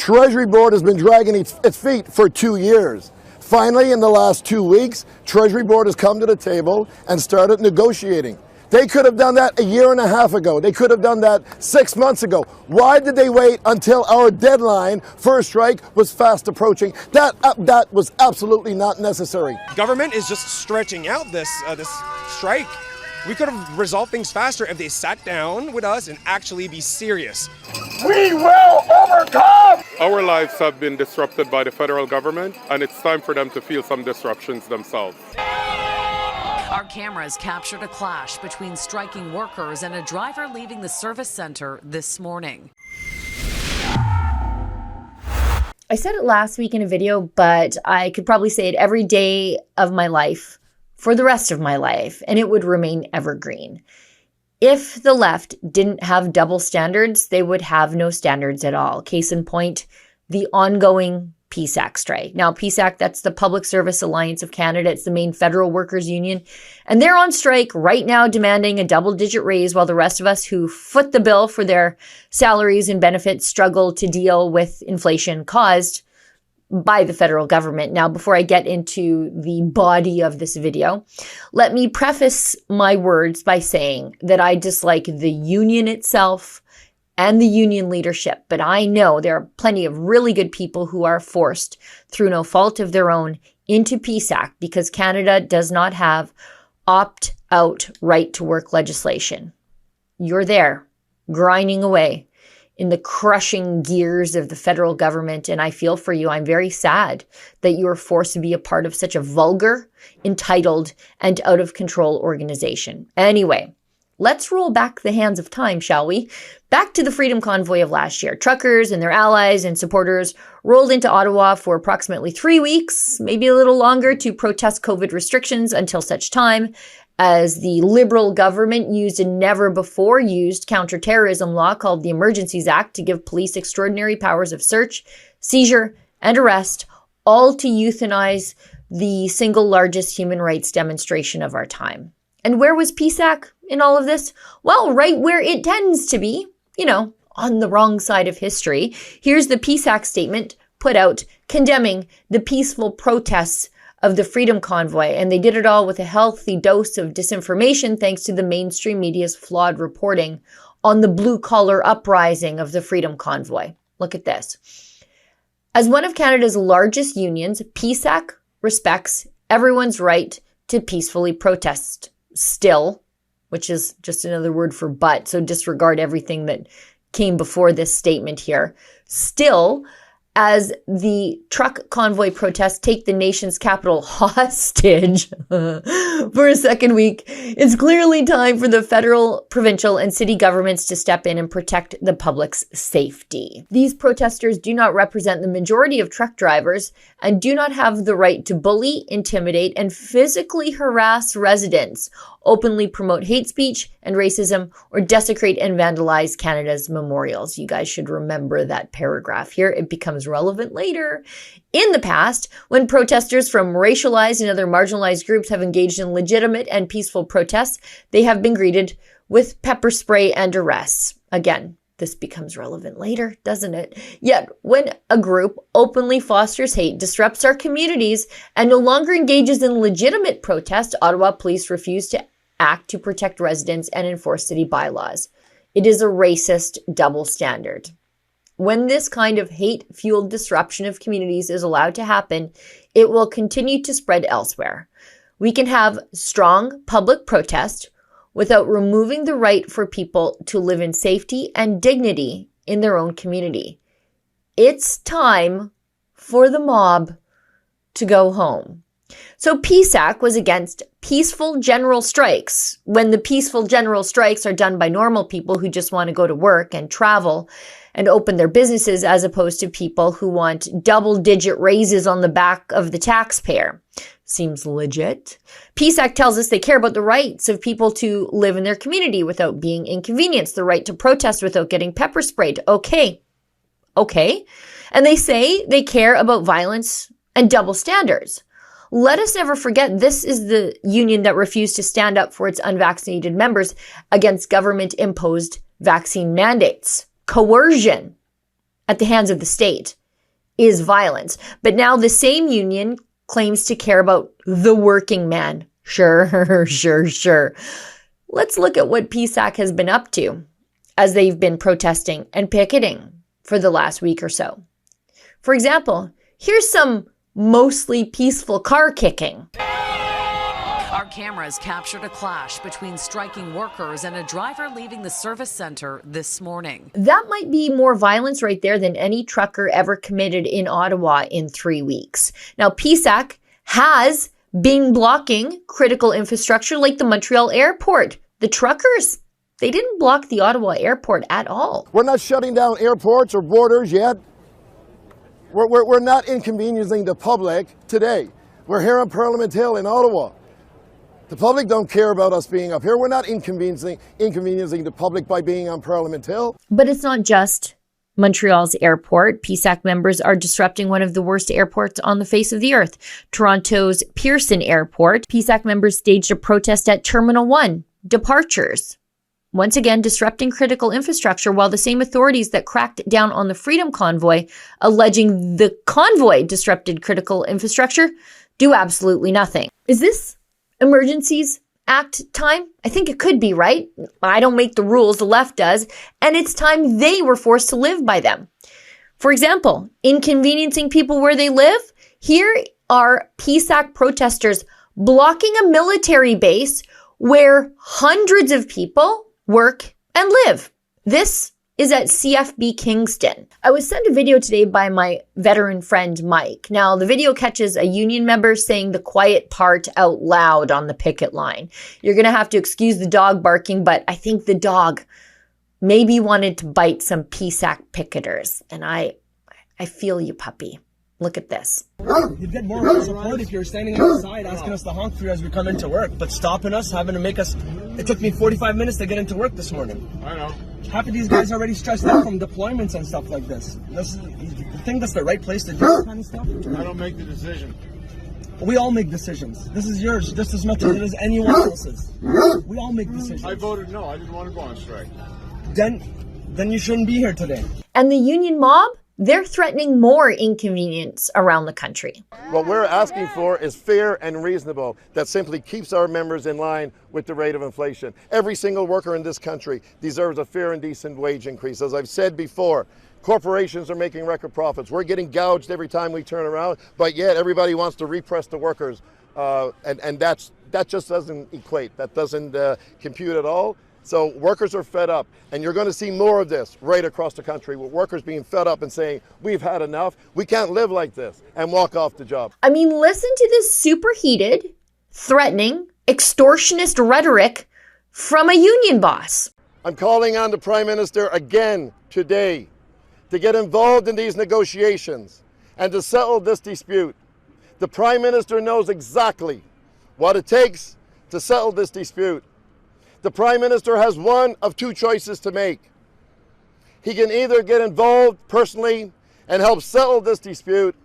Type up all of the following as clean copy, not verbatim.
Treasury Board has been dragging its feet for 2 years. Finally, in the last 2 weeks, Treasury Board has come to the table and started negotiating. They could have done that a year and a half ago. They could have done that 6 months ago. Why did they wait until our deadline for a strike was fast approaching? That was absolutely not necessary. Government is just stretching out this strike. We could have resolved things faster if they sat down with us and actually be serious. We will overcome! Our lives have been disrupted by the federal government, and it's time for them to feel some disruptions themselves. Our cameras captured a clash between striking workers and a driver leaving the service center this morning. I said it last week in a video, but I could probably say it every day of my life for the rest of my life, and it would remain evergreen. If the left didn't have double standards, they would have no standards at all. Case in point, the ongoing PSAC strike. Now, PSAC, that's the Public Service Alliance of Canada. It's the main federal workers union. And they're on strike right now demanding a double-digit raise while the rest of us who foot the bill for their salaries and benefits struggle to deal with inflation caused by the federal government. Now, before I get into the body of this video, let me preface my words by saying that I dislike the union itself and the union leadership, but I know there are plenty of really good people who are forced through no fault of their own into PSAC because Canada does not have opt-out right-to-work legislation. You're there, grinding away in the crushing gears of the federal government, and I feel for you. I'm very sad that you are forced to be a part of such a vulgar, entitled, and out-of-control organization. Anyway, let's roll back the hands of time, shall we? Back to the Freedom Convoy of last year. Truckers and their allies and supporters rolled into Ottawa for approximately 3 weeks, maybe a little longer, to protest COVID restrictions until such time as the Liberal government used a never-before-used counterterrorism law called the Emergencies Act to give police extraordinary powers of search, seizure, and arrest, all to euthanize the single largest human rights demonstration of our time. And where was PSAC in all of this? Well, right where it tends to be, on the wrong side of history. Here's the PSAC statement put out condemning the peaceful protests of the Freedom Convoy, and they did it all with a healthy dose of disinformation thanks to the mainstream media's flawed reporting on the blue-collar uprising of the Freedom Convoy. Look at this. As one of Canada's largest unions, PSAC respects everyone's right to peacefully protest. Still, which is just another word for but, so disregard everything that came before this statement here. Still, as the truck convoy protests take the nation's capital hostage for a second week, it's clearly time for the federal, provincial, and city governments to step in and protect the public's safety. These protesters do not represent the majority of truck drivers and do not have the right to bully, intimidate, and physically harass residents, openly promote hate speech and racism, or desecrate and vandalize Canada's memorials. You guys should remember that paragraph here. It becomes relevant later. In the past, when protesters from racialized and other marginalized groups have engaged in legitimate and peaceful protests, they have been greeted with pepper spray and arrests. Again, this becomes relevant later, doesn't it? Yet, when a group openly fosters hate, disrupts our communities, and no longer engages in legitimate protest, Ottawa police refuse to act to protect residents and enforce city bylaws. It is a racist double standard. When this kind of hate-fueled disruption of communities is allowed to happen, it will continue to spread elsewhere. We can have strong public protest without removing the right for people to live in safety and dignity in their own community. It's time for the mob to go home. So PSAC was against peaceful general strikes, when the peaceful general strikes are done by normal people who just want to go to work and travel and open their businesses, as opposed to people who want double-digit raises on the back of the taxpayer. Seems legit. PSAC tells us they care about the rights of people to live in their community without being inconvenienced, the right to protest without getting pepper sprayed. Okay. And they say they care about violence and double standards. Let us never forget this is the union that refused to stand up for its unvaccinated members against government-imposed vaccine mandates. Coercion. at the hands of the state is violence. But now the same union claims to care about the working man. Sure. Let's look at what PSAC has been up to as they've been protesting and picketing for the last week or so. For example, here's some mostly peaceful car kicking. Our cameras captured a clash between striking workers and a driver leaving the service center this morning. That might be more violence right there than any trucker ever committed in Ottawa in 3 weeks. Now, PSAC has been blocking critical infrastructure like the Montreal airport. The truckers, they didn't block the Ottawa airport at all. We're not shutting down airports or borders yet. We're not inconveniencing the public today. We're here on Parliament Hill in Ottawa. The public don't care about us being up here. We're not inconveniencing the public by being on Parliament Hill. But it's not just Montreal's airport. PSAC members are disrupting one of the worst airports on the face of the earth, Toronto's Pearson Airport. PSAC members staged a protest at Terminal 1, departures. Once again, disrupting critical infrastructure, while the same authorities that cracked down on the Freedom Convoy, alleging the convoy disrupted critical infrastructure, do absolutely nothing. Is this Emergencies Act time? I think it could be, right? I don't make the rules, the left does, and it's time they were forced to live by them. For example, inconveniencing people where they live. Here are PSAC protesters blocking a military base where hundreds of people work and live. This is at CFB Kingston. I was sent a video today by my veteran friend, Mike. Now, the video catches a union member saying the quiet part out loud on the picket line. You're gonna have to excuse the dog barking, but I think the dog maybe wanted to bite some PSAC picketers. And I feel you, puppy. Look at this. You'd get more support if you were standing outside asking us to honk for you as we come into work, but stopping us, having to make us... It took me 45 minutes to get into work this morning. I know. Half of these guys are already stressed out from deployments and stuff like this. You think that's the right place to do this kind of stuff? I don't make the decision. We all make decisions. This is yours just as much as it is anyone else's. We all make decisions. I voted no. I didn't want to go on strike. Then you shouldn't be here today. And the union mob? They're threatening more inconvenience around the country. What we're asking for is fair and reasonable that simply keeps our members in line with the rate of inflation. Every single worker in this country deserves a fair and decent wage increase. As I've said before, corporations are making record profits. We're getting gouged every time we turn around, but yet everybody wants to repress the workers. And that just doesn't equate. That doesn't compute at all. So workers are fed up, and you're going to see more of this right across the country, with workers being fed up and saying, we've had enough, we can't live like this, and walk off the job. I mean, listen to this superheated, threatening, extortionist rhetoric from a union boss. I'm calling on the Prime Minister again today to get involved in these negotiations and to settle this dispute. The Prime Minister knows exactly what it takes to settle this dispute. The Prime Minister has one of two choices to make. He can either get involved personally and help settle this dispute,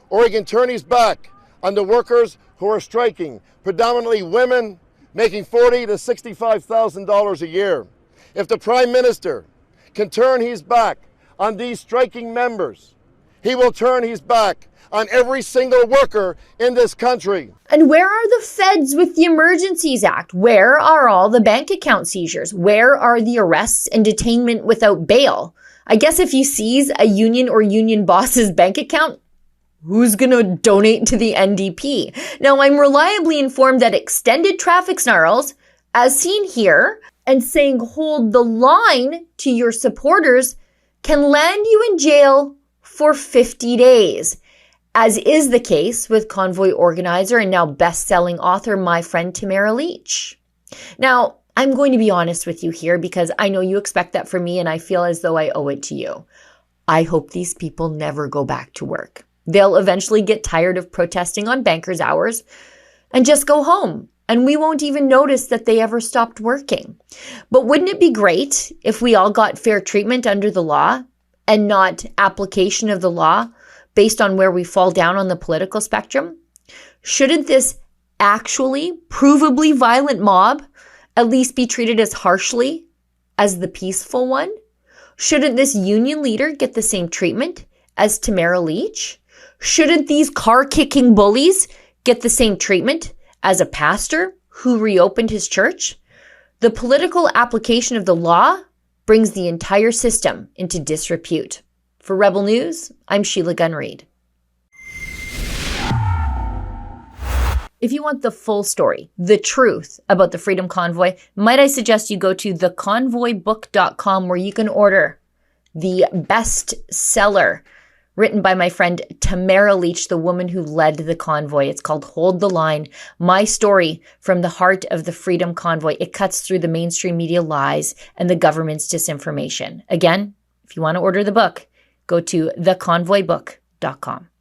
or he can turn his back on the workers who are striking, predominantly women making $40,000 to $65,000 a year. If the Prime Minister can turn his back on these striking members, he will turn his back on every single worker in this country. And where are the feds with the Emergencies Act? Where are all the bank account seizures? Where are the arrests and detainment without bail? I guess if you seize a union or union boss's bank account, who's going to donate to the NDP? Now, I'm reliably informed that extended traffic snarls, as seen here, and saying hold the line to your supporters can land you in jail for 50 days. As is the case with convoy organizer and now best-selling author, my friend Tamara Leach. Now, I'm going to be honest with you here because I know you expect that from me and I feel as though I owe it to you. I hope these people never go back to work. They'll eventually get tired of protesting on bankers' hours and just go home. And we won't even notice that they ever stopped working. But wouldn't it be great if we all got fair treatment under the law and not application of the law based on where we fall down on the political spectrum? Shouldn't this actually provably violent mob at least be treated as harshly as the peaceful one? Shouldn't this union leader get the same treatment as Tamara Leach? Shouldn't these car-kicking bullies get the same treatment as a pastor who reopened his church? The political application of the law brings the entire system into disrepute. For Rebel News, I'm Sheila Gunn Reid. If you want the full story, the truth about the Freedom Convoy, might I suggest you go to theconvoybook.com, where you can order the bestseller written by my friend Tamara Leach, the woman who led the convoy. It's called Hold the Line, My Story from the Heart of the Freedom Convoy. It cuts through the mainstream media lies and the government's disinformation. Again, if you want to order the book, go to theconvoybook.com.